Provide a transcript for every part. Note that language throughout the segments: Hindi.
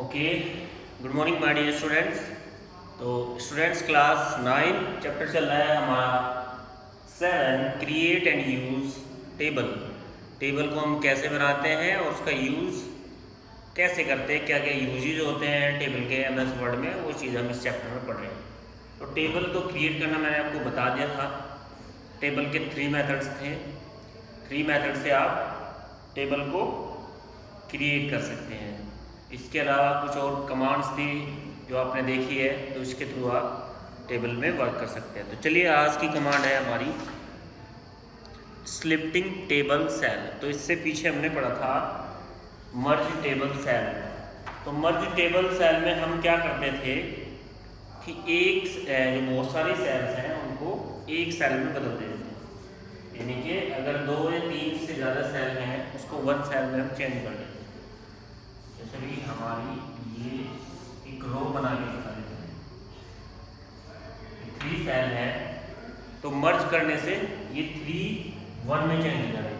Okay, good morning my dear students. तो स्टूडेंट्स क्लास 9 चैप्टर चल रहा है हमारा 7 create and use table. Table को हम कैसे बनाते हैं और उसका यूज़ कैसे करते हैं, क्या क्या यूजेज होते हैं टेबल के एमएस वर्ड में, वो चीज़ हम इस चैप्टर में पढ़ रहे हैं। तो टेबल तो क्रिएट करना मैंने आपको बता दिया था। टेबल के 3 मेथड्स थे। 3 मेथड से आप टेबल को क्रिएट कर सकते हैं। इसके अलावा कुछ और कमांड्स थी जो आपने देखी है, तो इसके थ्रू आप टेबल में वर्क कर सकते हैं। तो चलिए, आज की कमांड है हमारी स्लिफ्टिंग टेबल सेल। तो इससे पीछे हमने पढ़ा था मर्ज टेबल सेल। तो मर्ज टेबल सेल में हम क्या करते थे कि एक जो बहुत सारी सेल्स हैं उनको एक सेल में बदल देते थे। यानी कि अगर 2 या 3 से ज़्यादा सेल हैं उसको 1 सेल में हम चेंज कर देते हैं। जैसे भी हमारी ये एक रो बना के दिखा देते हैं, 3 सेल है, तो मर्ज करने से ये 3 1 में चेंज हो जाएगी।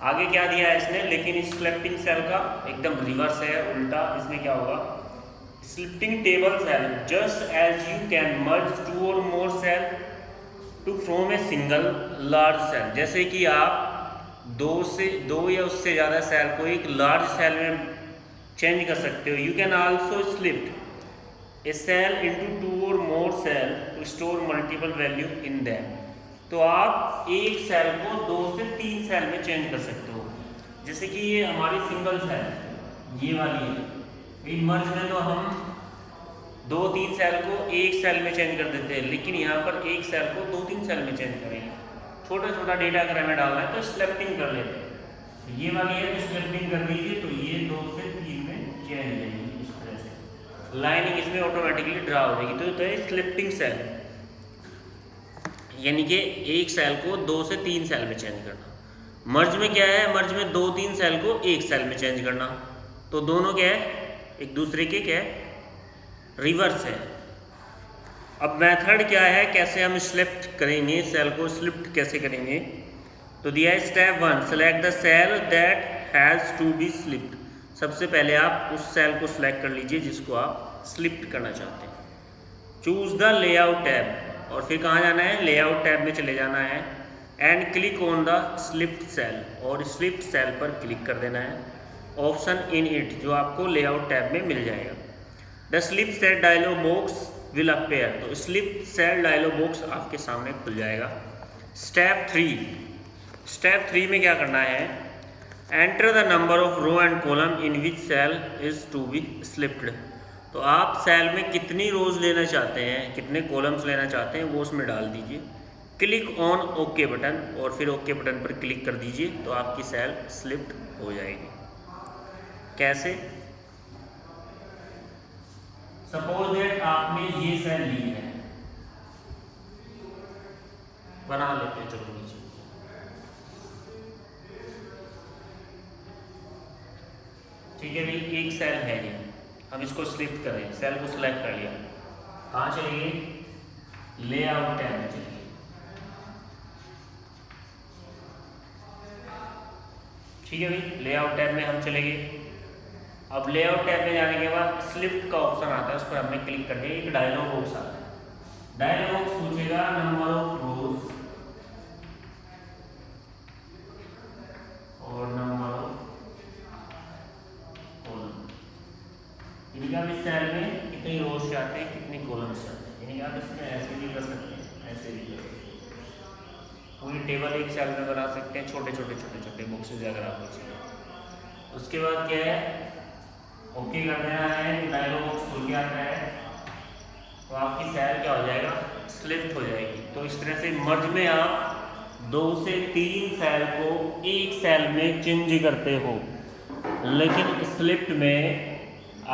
आगे क्या दिया है इसने, लेकिन इस स्लिफ्टिंग सेल का एकदम रिवर्स है, उल्टा। इसमें क्या होगा, splitting table cell just as you can merge 2 or more cell to from a single large cell. जैसे कि आप 2 या उससे ज़्यादा सेल को एक लार्ज सेल में चेंज कर सकते हो। You can also split a cell into 2 or more cell to store multiple value in them. तो आप एक सेल को 2 से 3 सेल में चेंज कर सकते हो। जैसे कि ये हमारी सिंगल सेल ये वाली है, मर्ज में तो हम 2-3 सेल को एक सेल में चेंज कर देते हैं, लेकिन यहाँ पर एक सेल को 2-3 सेल में चेंज करेंगे। छोटा छोटा डेटा अगर हमें डालना है तो स्लिफ्टिंग कर लेते हैं। ये वाली है तो स्लिफ्टिंग कर दीजिए, तो ये 2 से 3 में चेंज हो जाएगी। इस तरह से लाइनिंग इसमें ऑटोमेटिकली ड्रा हो जाएगी। तो है स्लिफ्टिंग सेल, यानी कि एक सेल को 2 से 3 सेल में चेंज करना। मर्ज में क्या है, मर्ज में 2-3 सेल को एक सेल में चेंज करना। तो दोनों क्या है, एक दूसरे के क्या है, रिवर्स है। अब मेथड क्या है, कैसे हम स्लिफ्ट करेंगे, सेल को स्लिफ्ट कैसे करेंगे। तो दिया है step 1, select the cell that has to be split. सबसे पहले आप उस सेल को सिलेक्ट कर लीजिए जिसको आप स्लिफ्ट करना चाहते हैं। चूज द लेआउट टैब, और फिर कहाँ जाना है, लेआउट टैब में चले जाना है। And click on the split cell, और स्लिफ्ट सेल पर क्लिक कर देना है। ऑप्शन इन इट, जो आपको लेआउट टैब में मिल जाएगा। The split cell dialog box will appear. तो स्लिफ्ट सेल डायलॉग बॉक्स आपके सामने खुल जाएगा। स्टेप 3 में क्या करना है, enter the number of row and column in which cell is to be split. तो आप सेल में कितनी रोज लेना चाहते हैं, कितने कॉलम्स लेना चाहते हैं, वो उसमें डाल दीजिए। क्लिक ऑन ओके बटन, और फिर ओके बटन पर क्लिक कर दीजिए, तो आपकी सेल स्लिफ्ट हो जाएगी। कैसे, सपोज दैट आपने ये सेल ली है, बना लेते हैं, चलो नीचे। ठीक है भाई, एक सेल है ये, हम इसको स्लिफ्ट करें। सेल को सिलेक्ट कर लिया, कहाँ चलेंगे, लेआउट टैब में चलिए। ठीक है भाई, लेआउट टैब में हम चले गए। अब लेआउट टैब में जाने के बाद स्लिफ्ट का ऑप्शन आता है, उस पर हमने क्लिक कर दिया। एक डायलॉग बॉक्स आता है, डायलॉग बॉक्स पूछेगा नंबर ऑफ रोज और नंबर ऑफ कॉलम। यानी कि आप इस सेल में कितनी रोज चाहते हैं, कितनी कॉलम्स चाहते हैं। यानी कि आप इसमें ऐसे भी कर सकते हैं, ऐसे भी कर सकते हैं। पूरी टेबल एक सेल में बना सकते हैं, छोटे छोटे बॉक्सेज अगर आपको चाहिए। उसके बाद क्या है, ओके कर देना है। डायलॉग बॉक्स खुल के आता है, तो आपकी सेल क्या हो जाएगा, स्लिफ्ट हो जाएगी। तो इस तरह से मर्ज में आप 2 से 3 सेल को एक सेल में चेंज करते हो, लेकिन स्लिफ्ट में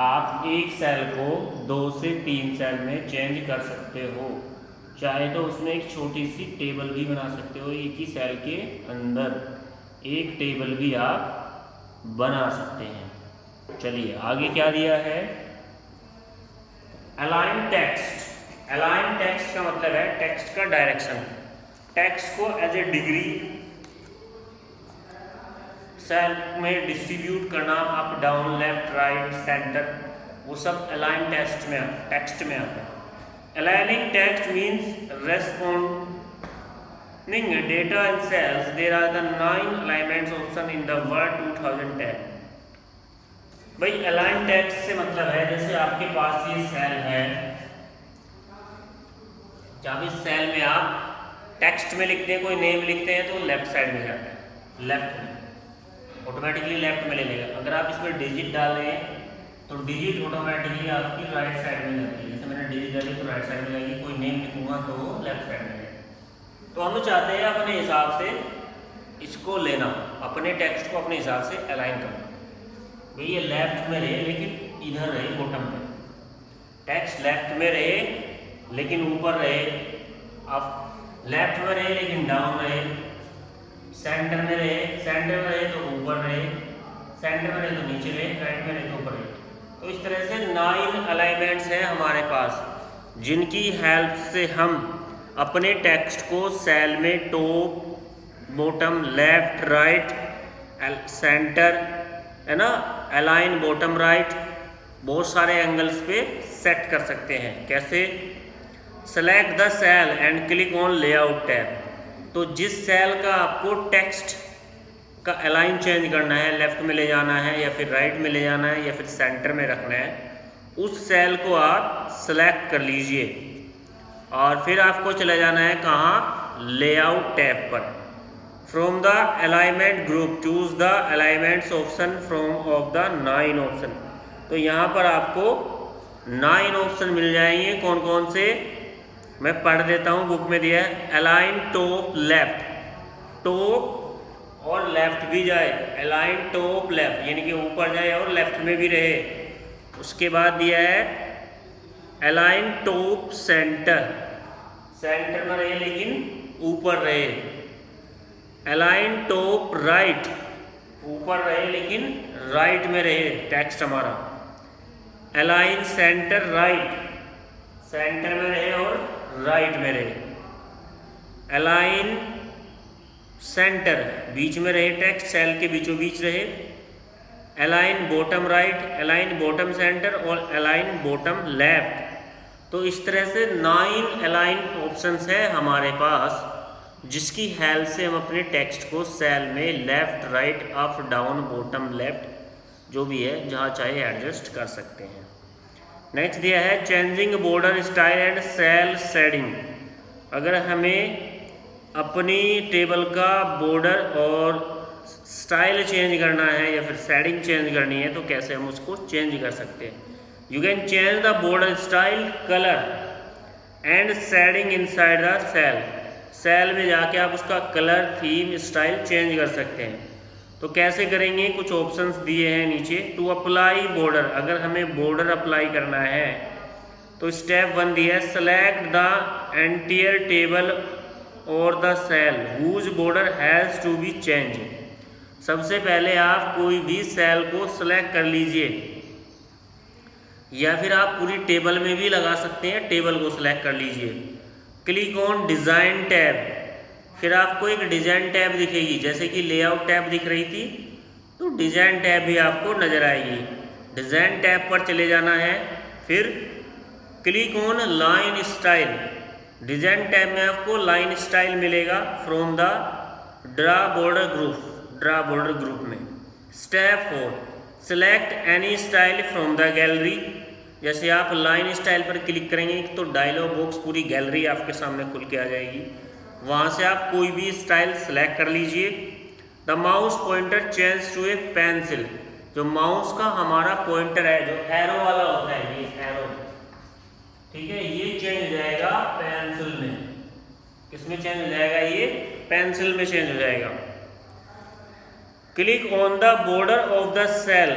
आप एक सेल को 2 से 3 सेल में चेंज कर सकते हो। चाहे तो उसमें एक छोटी सी टेबल भी बना सकते हो, एक ही सेल के अंदर एक टेबल भी आप बना सकते हैं। चलिए आगे क्या दिया है, अलाइन टेक्स्ट। अलाइन टेक्स्ट का मतलब है टेक्स्ट का डायरेक्शन। टेक्स्ट को एज ए डिग्री सेल में डिस्ट्रीब्यूट करना, up down left right centre वो सब अलाइन टेक्स्ट में आता है। Aligning text means responding data in cells, there are the 9 alignments option in the word 2010। भाई अलाइन टेक्स्ट से मतलब है जैसे आपके पास ये सेल है, जब इस सेल में आप टेक्स्ट में लिखते हैं, कोई नेम लिखते हैं तो लेफ्ट साइड में जाता है, लेफ्ट में ऑटोमेटिकली लेफ्ट में ले लेगा। अगर आप इसमें डिजिट डाल रहे हैं तो डिजिट ऑटोमेटिकली आपकी राइट साइड में जाती है। जैसे मैंने डिजिट डाली तो राइट साइड में जाएगी, कोई नेम लिखूंगा तो लेफ्ट साइड में जाएगी। तो हम चाहते हैं अपने हिसाब से इसको लेना, अपने टेक्स्ट को अपने हिसाब से अलाइन करना। भाई ये लेफ्ट में रहे लेकिन इधर रहे बॉटम पे, टेक्स्ट लेफ्ट में रहे लेकिन ऊपर रहे, आप लेफ्ट में रहे लेकिन डाउन रहे, सेंटर में रहे तो ऊपर रहे, सेंटर में रहे तो नीचे रहे, राइट में रहे तो ऊपर रहे। तो इस तरह से 9 अलाइनमेंट्स हैं हमारे पास, जिनकी हेल्प से हम अपने टेक्स्ट को सेल में top, bottom, left, right, centre, है ना, अलाइन बॉटम राइट, बहुत सारे एंगल्स पे सेट कर सकते हैं। कैसे? Select the cell and click on layout tab. तो जिस सेल का आपको टेक्स्ट का अलाइन चेंज करना है, लेफ्ट में ले जाना है या फिर राइट में ले जाना है या फिर सेंटर में रखना है, उस सेल को आप सेलेक्ट कर लीजिए और फिर आपको चले जाना है कहाँ? लेआउट टैब पर। From the alignment group choose the alignments option from of the 9 option. तो यहाँ पर आपको 9 ऑप्शन मिल जाएंगे। कौन कौन से? मैं पढ़ देता हूँ, बुक में दिया है। अलाइन टॉप लेफ्ट, टॉप और लेफ्ट भी जाए, अलाइन टॉप लेफ्ट यानी कि ऊपर जाए और लेफ्ट में भी रहे। उसके बाद दिया है अलाइन टॉप सेंटर, सेंटर में रहे लेकिन ऊपर रहे। अलाइन टॉप राइट, ऊपर रहे लेकिन राइट में रहे टेक्स्ट हमारा। अलाइन सेंटर राइट, सेंटर में रहे और राइट में रहे। अलाइन सेंटर, बीच में रहे टेक्स्ट, सेल के बीचों बीच रहे। Align bottom right, align bottom centre और अलाइन बॉटम लेफ्ट। तो इस तरह से 9 अलाइन ऑप्शंस है हमारे पास, जिसकी हेल्प से हम अपने टेक्स्ट को सेल में left, right, up, down, bottom, left जो भी है जहाँ चाहे एडजस्ट कर सकते हैं। नेक्स्ट दिया है changing border style and cell shading. अगर हमें अपनी टेबल का बॉर्डर और स्टाइल चेंज करना है या फिर शेडिंग चेंज करनी है तो कैसे हम उसको चेंज कर सकते हैं? You can change the border style, colour and shading inside the cell. Cell में जाके आप उसका कलर, थीम, स्टाइल चेंज कर सकते हैं। तो कैसे करेंगे? कुछ ऑप्शंस दिए हैं नीचे। टू अप्लाई बॉर्डर, अगर हमें बॉर्डर अप्लाई करना है तो स्टेप 1 दिया है सेलेक्ट द एंटायर टेबल और the cell whose border has to be change. सबसे पहले आप कोई भी सेल को सेलेक्ट कर लीजिए, या फिर आप पूरी टेबल में भी लगा सकते हैं, टेबल को सेलेक्ट कर लीजिए। क्लिक ऑन डिज़ाइन टैब, फिर आपको एक डिज़ाइन टैब दिखेगी, जैसे कि लेआउट टैब दिख रही थी तो डिज़ाइन टैब भी आपको नज़र आएगी। डिज़ाइन टैब पर चले जाना है, फिर click on line style. Design tab में आपको लाइन स्टाइल मिलेगा from the draw border group, draw border group में। Step 4 select any style from the gallery. जैसे आप लाइन स्टाइल पर क्लिक करेंगे तो डायलॉग बॉक्स पूरी गैलरी आपके सामने खुल के आ जाएगी, वहाँ से आप कोई भी स्टाइल सेलेक्ट कर लीजिए। The mouse pointer change to a pencil, जो माउस का हमारा पॉइंटर है, जो एरो वाला होता है, ये एरो, ठीक है, ये चेंज हो जाएगा पेंसिल में। किसमें चेंज हो जाएगा? ये पेंसिल में चेंज हो जाएगा। Click on the border of the cell,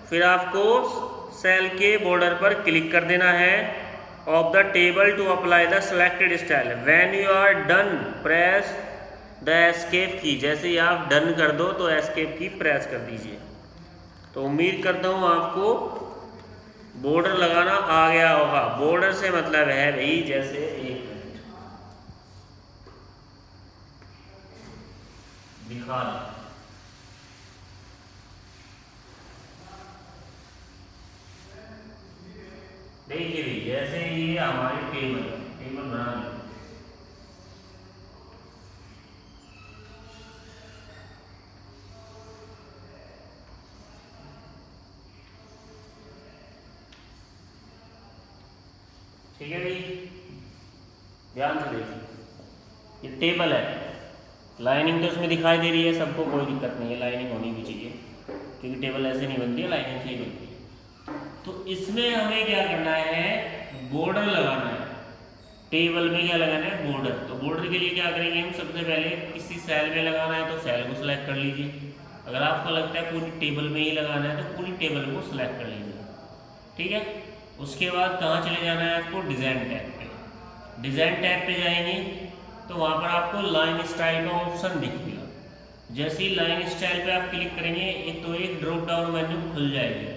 फिर आपको सेल के बॉर्डर पर क्लिक कर देना है of the table to apply the selected style. When you are done press the escape key. जैसे ही आप डन कर दो तो एस्केप की प्रेस कर दीजिए। तो उम्मीद करता हूँ आपको बॉर्डर लगाना आ गया होगा। बॉर्डर से मतलब है भाई, जैसे एक मिनट दिखा दें, देखिए भाई, जैसे ये हमारी टेबल बना ली, ठीक है भाई, ध्यान से देखिए, ये टेबल है, लाइनिंग तो इसमें दिखाई दे रही है सबको, कोई दिक्कत नहीं है, लाइनिंग होनी भी चाहिए क्योंकि टेबल ऐसे नहीं बनती है, लाइनिंग से ही बनती है। तो इसमें हमें क्या करना है, बॉर्डर लगाना है। टेबल में क्या लगाना है, बॉर्डर। तो बॉर्डर के लिए क्या करेंगे हम, सबसे पहले किसी सेल में लगाना है तो सेल को सिलेक्ट कर लीजिए। अगर आपको लगता है पूरी टेबल में ही लगाना है तो पूरी टेबल को सिलेक्ट कर लीजिए, ठीक है। उसके बाद कहाँ चले जाना है आपको, डिज़ाइन टैब पे। डिज़ाइन टैब पे जाएंगे तो वहाँ पर आपको लाइन स्टाइल का ऑप्शन दिखेगा। जैसे ही लाइन स्टाइल पे आप क्लिक करेंगे तो एक ड्रॉप डाउन मेन्यू खुल जाएगी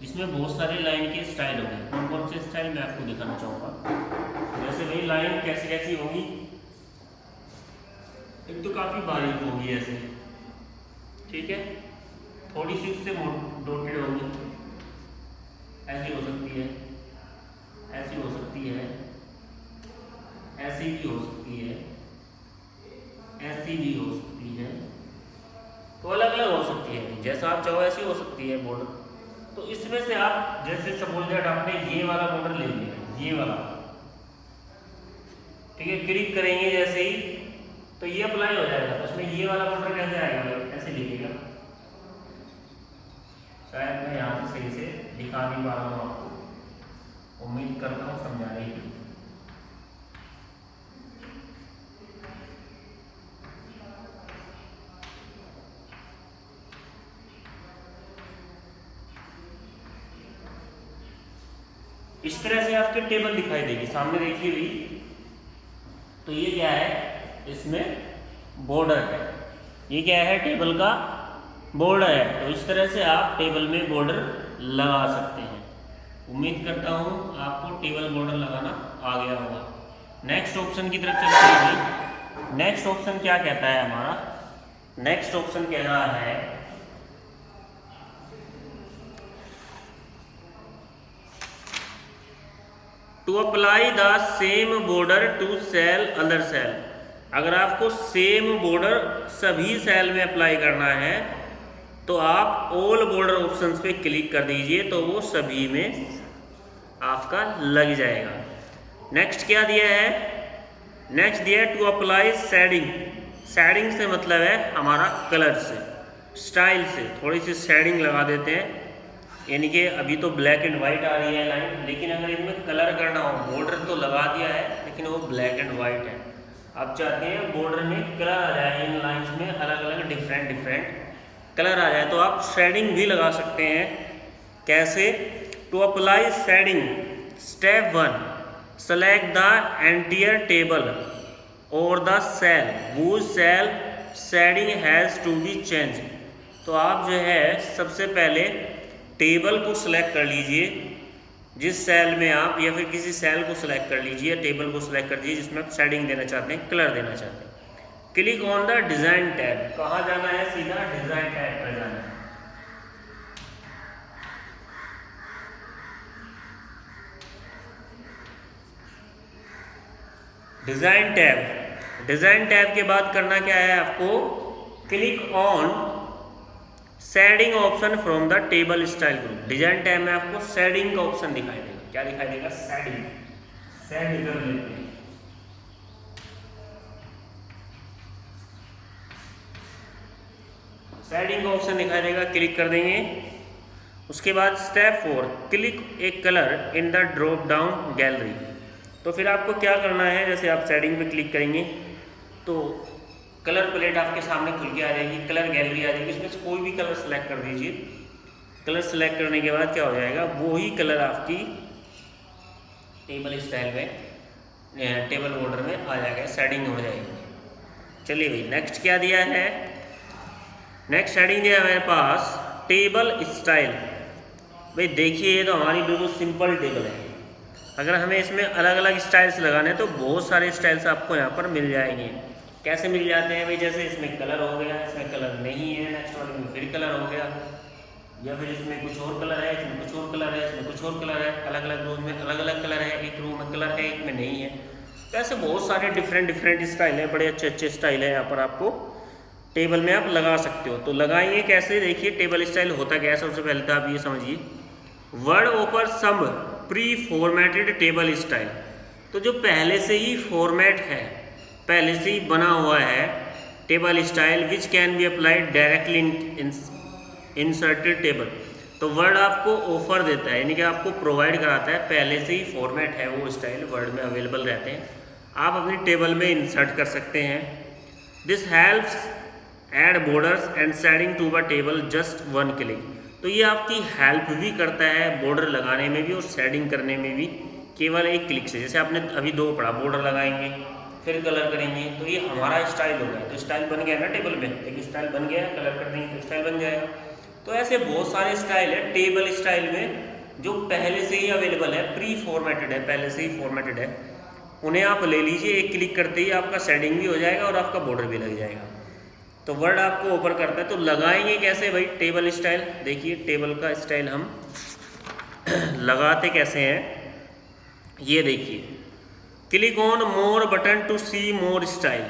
जिसमें बहुत सारे लाइन के स्टाइल होंगे। कौन कौन से स्टाइल मैं आपको दिखाना चाहूँगा। जैसे भाई लाइन कैसी कैसी होगी, एक तो काफ़ी बारीक होगी ऐसे, ठीक है, थोड़ी सी उससे डॉटेड होगी, ऐसी हो सकती है, ऐसी हो सकती है, ऐसी भी हो सकती है, ऐसी भी हो सकती है, तो अलग अलग हो सकती है, जैसा आप चाहो ऐसी हो सकती है बॉर्डर। तो इसमें से आप जैसे सपोज दैट आपने ये वाला बॉर्डर ले लिया, ये वाला, ठीक है, क्लिक करेंगे जैसे ही तो ये अप्लाई हो जाएगा। तो उसमें ये वाला बॉर्डर कैसे आएगा, ऐसे लिखिएगा, शायद मैं यहाँ से सही से दिखा नहीं पा रहा हूँ आपको, उम्मीद करता हूँ समझाने की। इस तरह से आपके टेबल दिखाई देगी सामने, देखिए भी। तो ये क्या है, इसमें बॉर्डर है, ये क्या है, टेबल का बॉर्डर है। तो इस तरह से आप टेबल में बॉर्डर लगा सकते हैं। उम्मीद करता हूँ आपको टेबल बॉर्डर लगाना आ गया होगा। नेक्स्ट ऑप्शन की तरफ चलते हैं भाई। नेक्स्ट ऑप्शन क्या कहता है हमारा, नेक्स्ट ऑप्शन कह रहा है to apply the same border to cell other cell. अगर आपको सेम बॉर्डर सभी सेल में अप्लाई करना है तो आप ऑल बॉर्डर ऑप्शंस पे क्लिक कर दीजिए, तो वो सभी में आपका लग जाएगा। नेक्स्ट क्या दिया है, नेक्स्ट दिया है टू अप्लाई शेडिंग। शेडिंग से मतलब है हमारा कलर से, स्टाइल से थोड़ी सी शेडिंग लगा देते हैं। यानी कि अभी तो ब्लैक एंड वाइट आ रही है लाइन, लेकिन अगर इनमें कलर करना हो, बॉर्डर तो लगा दिया है लेकिन वो ब्लैक एंड वाइट है, आप चाहते हैं बॉर्डर में कलर आ जाए, इन लाइंस में अलग अलग डिफरेंट डिफरेंट कलर आ जाए, तो आप शेडिंग भी लगा सकते हैं। कैसे, to apply shading, step 1, select the entire table और the cell which cell shading has to be change. तो आप जो है सबसे पहले टेबल को सिलेक्ट कर लीजिए जिस सेल में आप, या फिर किसी सेल को सिलेक्ट कर लीजिए, टेबल को सिलेक्ट कर दीजिए जिसमें आप शेडिंग देना चाहते हैं, कलर देना चाहते हैं। Click on the design tab. कहाँ जाना है, सीधा डिज़ाइन टैब पर जाना है। डिज़ाइन टैब, डिज़ाइन टैब के बाद करना क्या है आपको, click on shading option from the table style group. Design tab में आपको शेडिंग का ऑप्शन दिखाई देगा। क्या दिखाई देगा, शेडिंग। शेड कर लेते हैं, शेडिंग का ऑप्शन दिखाई देगा, क्लिक कर देंगे। उसके बाद step 4, click A colour in the drop down gallery. तो फिर आपको क्या करना है, जैसे आप शेडिंग पे क्लिक करेंगे तो कलर प्लेट आपके सामने खुल के आ जाएगी, कलर गैलरी आ जाएगी, इसमें से कोई भी कलर सेलेक्ट कर दीजिए। कलर सेलेक्ट करने के बाद क्या हो जाएगा, वो ही कलर आपकी टेबल स्टाइल में, टेबल बॉर्डर में आ जाएगा, शेडिंग हो जाएगी। चलिए भाई, नेक्स्ट क्या दिया है, नेक्स्ट शेडिंग दिया है हमारे पास टेबल स्टाइल। भाई देखिए, ये तो हमारी बिल्कुल सिंपल टेबल है। अगर हमें इसमें अलग अलग स्टाइल्स लगाने हैं तो बहुत सारे स्टाइल्स आपको यहाँ पर मिल जाएंगे। कैसे मिल जाते हैं भाई, जैसे इसमें कलर हो गया, इसमें कलर नहीं है, नेक्स्ट वाले में फिर कलर हो गया, या फिर इसमें कुछ और कलर है, इसमें कुछ और कलर है, इसमें कुछ और कलर है, अलग अलग रो में अलग अलग कलर है, एक रो में कलर है, एक में नहीं है। तो ऐसे बहुत सारे डिफरेंट स्टाइल है, बड़े अच्छे स्टाइल है, यहाँ पर आपको टेबल में आप लगा सकते हो। तो लगाएंगे कैसे, देखिए टेबल स्टाइल होता क्या है। सबसे पहले तो आप ये समझिए, word offer some preformatted table style. तो जो पहले से ही फॉर्मेट है, पहले से ही बना हुआ है table style which can be applied directly inserted table. तो वर्ड आपको ऑफर देता है, यानी कि आपको प्रोवाइड कराता है, पहले से ही फॉर्मेट है वो स्टाइल वर्ड में अवेलेबल रहते हैं, आप अपनी टेबल में इंसर्ट कर सकते हैं। This helps add borders and shading to the table just one click. तो ये आपकी हेल्प भी करता है बॉर्डर लगाने में भी और शेडिंग करने में भी, केवल एक क्लिक से। जैसे आपने अभी दो पढ़ा, बॉर्डर लगाएंगे फिर कलर करेंगे, तो ये हमारा स्टाइल हो गया। तो स्टाइल बन गया ना टेबल में, एक स्टाइल बन गया, कलर कर देंगे तो स्टाइल बन जाएगा। तो ऐसे बहुत सारे स्टाइल है टेबल स्टाइल में जो पहले से ही अवेलेबल है, प्री फॉर्मेटेड है, पहले से ही फॉर्मेटेड है। उन्हें आप ले लीजिए, एक क्लिक करते ही आपका शेडिंग भी हो जाएगा और आपका बॉर्डर भी लग जाएगा। तो वर्ड आपको ओपर करता है। तो लगाएंगे कैसे भाई टेबल स्टाइल, देखिए टेबल का स्टाइल हम लगाते कैसे हैं, ये देखिए, click on more button to see more style.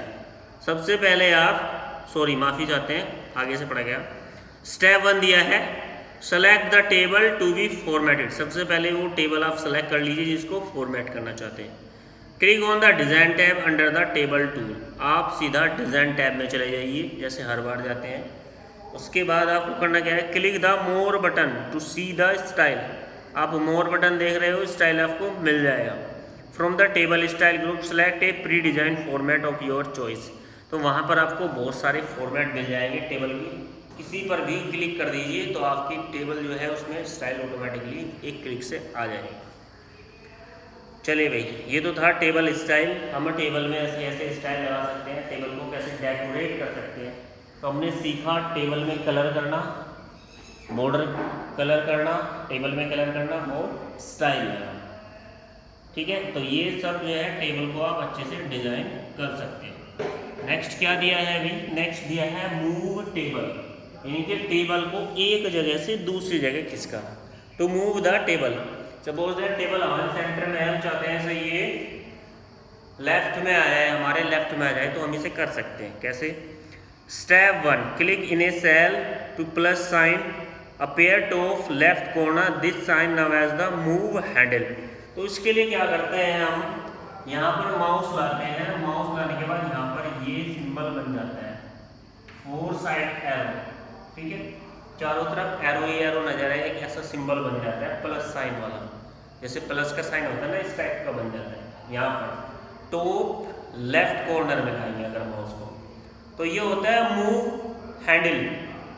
सबसे पहले आप, सॉरी माफ़ी चाहते हैं, आगे से पढ़ा गया। स्टेप 1 दिया है, select the table to be formatted. सबसे पहले वो टेबल आप सेलेक्ट कर लीजिए जिसको फॉर्मेट करना चाहते हैं। Click on the design tab under the table tool. आप सीधा डिज़ाइन टैब में चले जाइए जैसे हर बार जाते हैं। उसके बाद आपको करना क्या है, click the more button to see the style. आप मोर बटन देख रहे हो, स्टाइल आपको मिल जाएगा। From the table style group select A pre design format of your choice. तो वहाँ पर आपको बहुत सारे फॉर्मेट मिल जाएंगे टेबल की, किसी पर भी क्लिक कर दीजिए तो आपकी टेबल जो है उसमें स्टाइल ऑटोमेटिकली एक क्लिक से आ जाएगी। चलिए भाई, ये तो था टेबल स्टाइल। हम टेबल में ऐसे ऐसे स्टाइल लगा सकते हैं, टेबल को कैसे डेकोरेट कर सकते हैं। तो हमने सीखा टेबल में कलर करना, बॉर्डर कलर करना, टेबल में कलर करना और स्टाइल लगाना, ठीक है। तो ये सब जो है टेबल को आप अच्छे से डिज़ाइन कर सकते हैं। नेक्स्ट क्या दिया है अभी, नेक्स्ट दिया है मूव टेबल, यानी कि टेबल को एक जगह से दूसरी जगह खिसकाना। तो move the table, suppose that table हमारे सेंटर में है, हम चाहते हैं सही ये लेफ्ट में आ जाए, हमारे लेफ्ट में आ जाए, तो हम इसे कर सकते हैं कैसे। Step 1, click in a cell to plus sign appear top left corner, this sign now as the move handle. तो इसके लिए क्या करते हैं, हम यहाँ पर माउस लाते हैं, माउस लाने के बाद यहाँ पर ये सिंबल बन जाता है 4 साइड एरो, ठीक है। चारों तरफ एरो ही एरो नजर है, एक ऐसा सिंबल बन जाता है प्लस साइन वाला, जैसे प्लस का साइन होता है ना, इस टाइप का बन जाता है। यहाँ पर टॉप लेफ्ट कॉर्नर में लाएंगे अगर माउस को, तो ये होता है मूव हैंडल।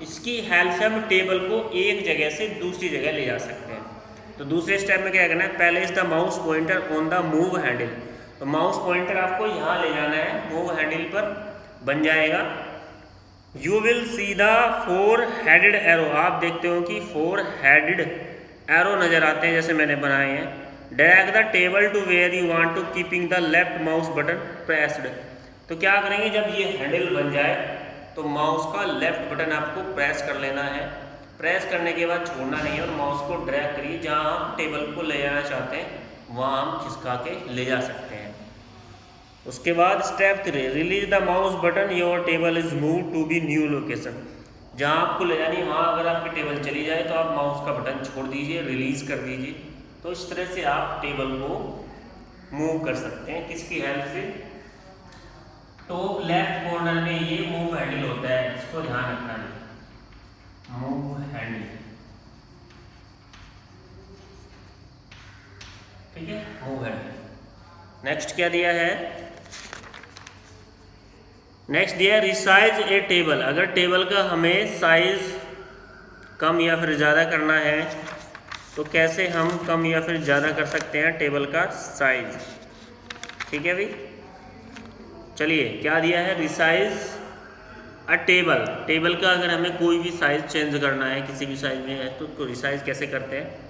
इसकी हेल्प से हम टेबल को एक जगह से दूसरी जगह ले जा सकते हैं। तो दूसरे स्टेप में क्या करना है, पहले इस the mouse pointer on the move handle. तो माउस पॉइंटर आपको यहाँ ले जाना है, मूव हैंडल पर बन जाएगा। You will see the 4 headed arrow. आप देखते हो कि 4 हेडेड एरो नजर आते हैं जैसे मैंने बनाए हैं। Drag the table to where you want to keeping the left mouse button pressed. तो क्या करेंगे, जब ये हैंडल बन जाए तो माउस का लेफ्ट बटन आपको प्रेस कर लेना है। प्रेस करने के बाद छोड़ना नहीं है और माउस को ड्रैग करिए, जहाँ आप टेबल को ले जाना चाहते हैं वहाँ हम खिसका के ले जा सकते हैं। उसके बाद step 3, release the mouse button your table is move to be new location. जहाँ आपको ले जानी है वहाँ अगर आपकी टेबल चली जाए तो आप माउस का बटन छोड़ दीजिए, रिलीज कर दीजिए। तो इस तरह से आप टेबल को मूव कर सकते हैं, किसकी हेल्प से, टॉप लेफ्ट कॉर्नर में ये मूव हैंडल होता है, इसको ध्यान रखना है, मूव हैंडल, ठीक है, मूव हैंडल। नेक्स्ट क्या दिया है, नेक्स्ट दिया है रिसाइज ए टेबल। अगर टेबल का हमें साइज कम या फिर ज़्यादा करना है तो कैसे हम कम या फिर ज़्यादा कर सकते हैं टेबल का साइज, ठीक है भाई। चलिए क्या दिया है, रिसाइज अ टेबल। टेबल का अगर हमें कोई भी साइज चेंज करना है, किसी भी साइज में है, तो उसको रिसाइज कैसे करते हैं।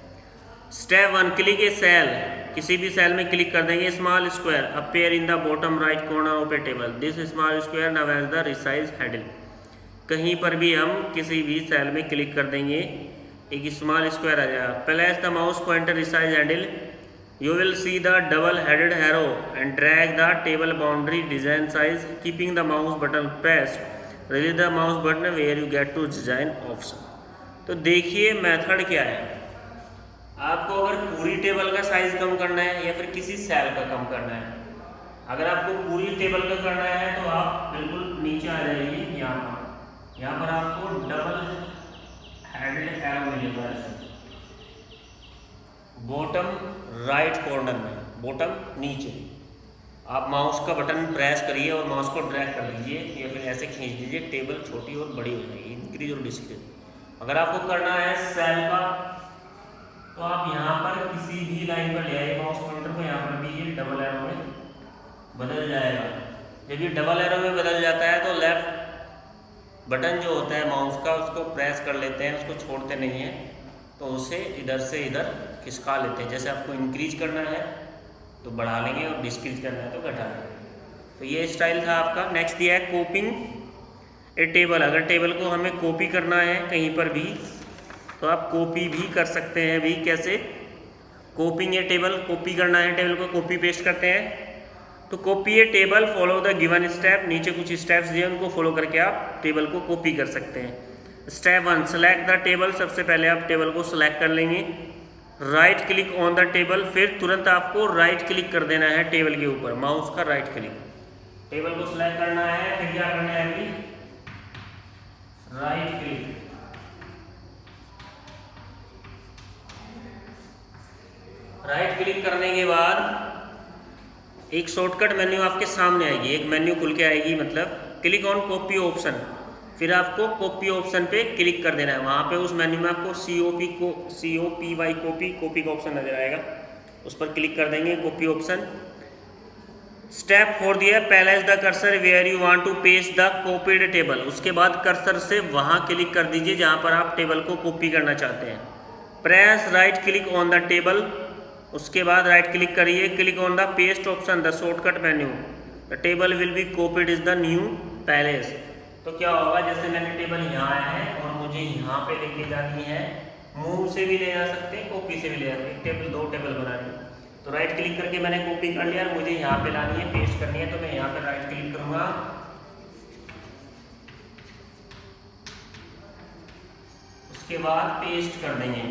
Step 1, click a cell. किसी भी सेल में क्लिक कर देंगे, small square appear in the bottom right corner of a table, this small square now as the resize handle. कहीं पर भी हम किसी भी सेल में क्लिक कर देंगे एक स्मॉल स्क्वायर आ जाएगा। Place the mouse pointer resize handle, you will see the double headed arrow and drag the table boundary design size keeping the mouse button pressed, release the mouse button where you get to design option. तो देखिए मेथड क्या है, आपको अगर पूरी टेबल का साइज कम करना है या फिर किसी सेल का कम करना है, अगर आपको पूरी टेबल का करना है तो आप बिल्कुल नीचे आ जाइए, यहाँ पर आपको डबल हेडेड एरो मिलेगा ऐसे बॉटम राइट कॉर्नर में, बॉटम नीचे। आप माउस का बटन प्रेस करिए और माउस को ड्रैग कर लीजिए या फिर ऐसे खींच दीजिए, टेबल छोटी और बड़ी हो जाएगी, इंक्रीज और डिक्रीज। अगर आपको करना है सेल का तो आप यहाँ पर किसी भी लाइन पर ले आइए माउस पॉइंटर को, यहाँ पर भी ये डबल एरो में बदल जाएगा। जब ये डबल एरो में बदल जाता है तो लेफ्ट बटन जो होता है माउस का उसको प्रेस कर लेते हैं, उसको छोड़ते नहीं हैं, तो उसे इधर से इधर खिसका लेते हैं। जैसे आपको इंक्रीज करना है तो बढ़ा लेंगे और डिक्रीज करना है तो घटा लेंगे। तो ये स्टाइल था आपका। नेक्स्ट दिया है कॉपिंग ए टेबल। अगर टेबल को हमें कॉपी करना है कहीं पर भी तो आप कॉपी भी कर सकते हैं। भी कैसे कॉपिंग ए टेबल, कॉपी करना है टेबल को, कॉपी पेस्ट करते हैं तो copy A table follow the given step, नीचे कुछ स्टेप्स दिए उनको फॉलो करके आप टेबल को कॉपी कर सकते हैं। स्टेप 1 सेलेक्ट द टेबल, सबसे पहले आप टेबल को सेलेक्ट कर लेंगे। Right click on the table, फिर तुरंत आपको राइट क्लिक कर देना है टेबल के ऊपर, माउस का राइट क्लिक, टेबल को सेलेक्ट करना है, फिर क्या करना है अभी राइट क्लिक, राइट क्लिक करने के बाद एक शॉर्टकट मेन्यू आपके सामने आएगी, एक मेन्यू खुल के आएगी, मतलब क्लिक ऑन कॉपी ऑप्शन, फिर आपको कॉपी ऑप्शन पे क्लिक कर देना है। वहाँ पे उस मेन्यू में आपको COPY कॉपी का ऑप्शन नजर आएगा, उस पर क्लिक कर देंगे, कॉपी ऑप्शन। स्टेप 4 दिया place the cursor where you want to paste the copied table, उसके बाद कर्सर से वहाँ क्लिक कर दीजिए जहाँ पर आप टेबल को कॉपी करना चाहते हैं। Press right click on the table, उसके बाद राइट क्लिक करिए, click on the paste option the shortcut menu, the table will be copied is the new palace. तो क्या होगा, जैसे मैंने टेबल यहाँ है और मुझे यहाँ पे लेके जानी है, मूव से भी ले जा सकते हैं, कॉपी से भी ले जा सकते हैं, टेबल 2 टेबल बनानी है तो राइट क्लिक करके मैंने कॉपी कर लिया, मुझे यहाँ पे लानी है, पेस्ट करनी है, तो मैं यहाँ पे राइट क्लिक करूँगा, उसके बाद पेस्ट कर देंगे।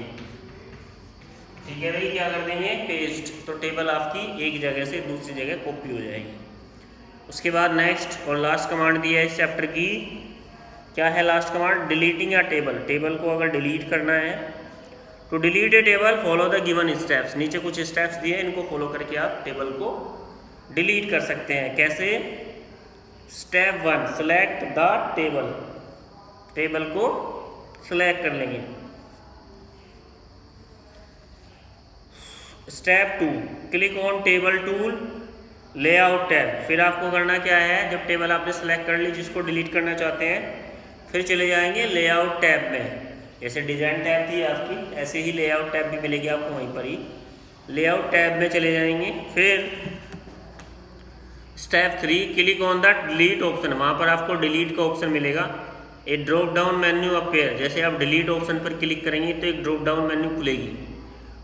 ठीक है भाई, क्या कर देंगे पेस्ट, तो टेबल आपकी एक जगह से दूसरी जगह कॉपी हो जाएगी। उसके बाद नेक्स्ट और लास्ट कमांड दिया है इस चैप्टर की, क्या है लास्ट कमांड, डिलीटिंग अ टेबल। टेबल को अगर डिलीट करना है तो delete A table follow the given steps, नीचे कुछ स्टेप्स दिए, इनको फॉलो करके आप टेबल को डिलीट कर सकते हैं। कैसे, step 1 select the table, table को सेलेक्ट कर लेंगे। Step 2 click on table tool layout tab, फिर आपको करना क्या है, जब टेबल आपने सेलेक्ट कर ली जिसको डिलीट करना चाहते हैं, फिर चले जाएंगे लेआउट टैब में। जैसे डिजाइन टैब थी आपकी, ऐसे ही लेआउट टैब भी मिलेगी आपको वहीं पर ही, लेआउट टैब में चले जाएंगे। फिर step 3 click on the delete option, वहाँ पर आपको डिलीट का ऑप्शन मिलेगा। एक ड्रॉप डाउन मेन्यू अपेयर, जैसे आप डिलीट ऑप्शन पर क्लिक करेंगे तो एक ड्रॉप डाउन मेन्यू खुलेगी।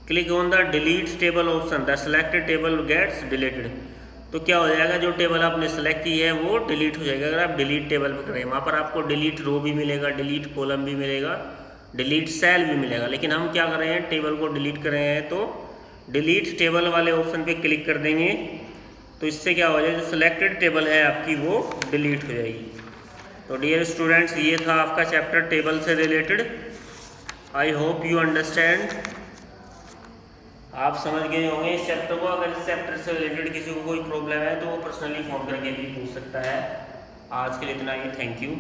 Click on the delete table option, the selected table gets deleted, तो क्या हो जाएगा, जो टेबल आपने सेलेक्ट की है वो डिलीट हो जाएगा। अगर आप डिलीट टेबल पर करें, वहाँ पर आपको डिलीट रो भी मिलेगा, डिलीट कॉलम भी मिलेगा, डिलीट सेल भी मिलेगा, लेकिन हम क्या कर रहे हैं, टेबल को डिलीट कर रहे हैं तो डिलीट टेबल वाले ऑप्शन पे क्लिक कर देंगे, तो इससे क्या हो जाएगा, जो सिलेक्टेड टेबल है आपकी वो डिलीट हो जाएगी। तो डियर स्टूडेंट्स, ये था आपका चैप्टर टेबल से related. I hope you understand, आप समझ गए होंगे इस चैप्टर को। अगर इस चैप्टर से रिलेटेड किसी को कोई प्रॉब्लम है तो वो पर्सनली फ़ोन करके भी पूछ सकता है। आज के लिए इतना ही, थैंक यू।